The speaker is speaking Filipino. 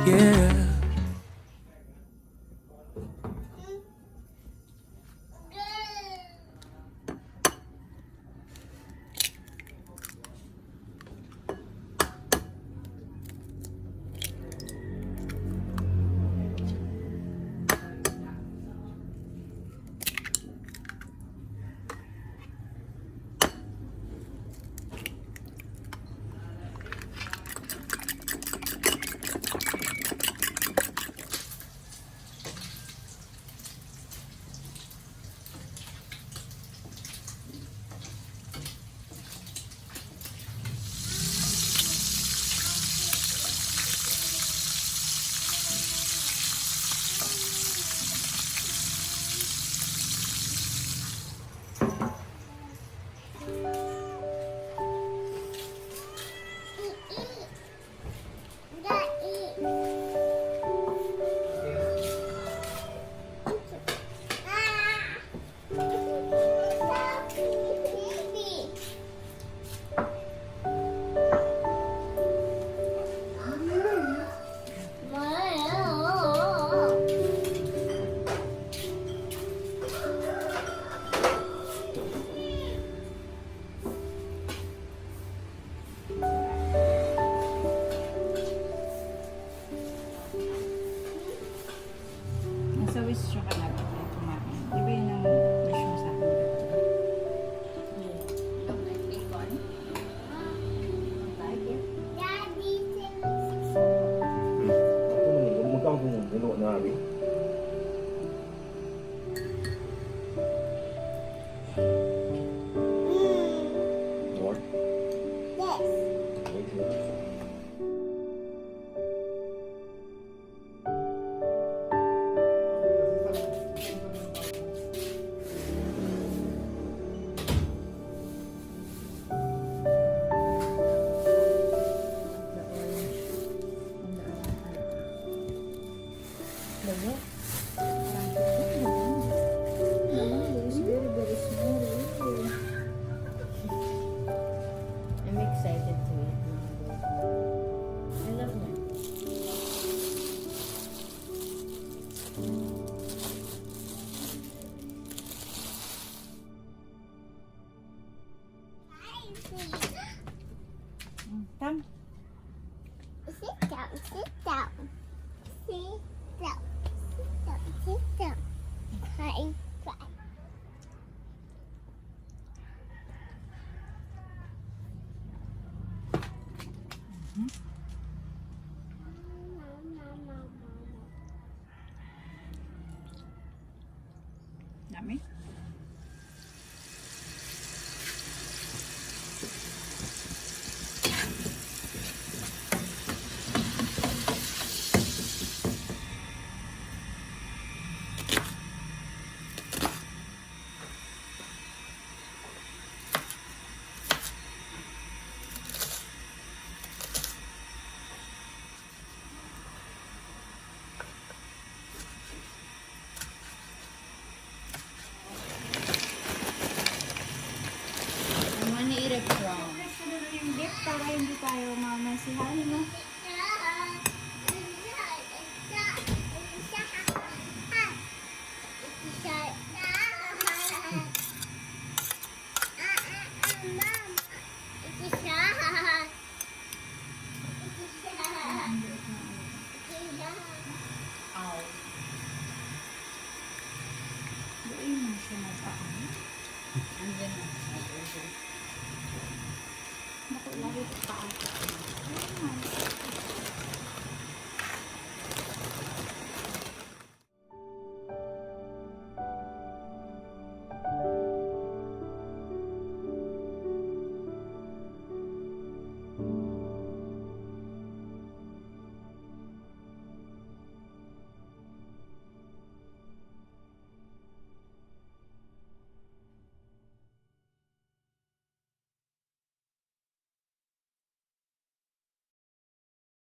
Yeah. Nasa wish siya ka na kumain. Di ba yun ang wish mo sa akin? Magkang pumunta na namin. What? I'm excited to eat. I love them. Tam. Sit down, sit down. Sit down, sit down, sit down. High five. Dami. Yung gift para hindi tayo mamasihan, no? Buuin mo siya na sa ano? Andyan na. Naku, lagi pa.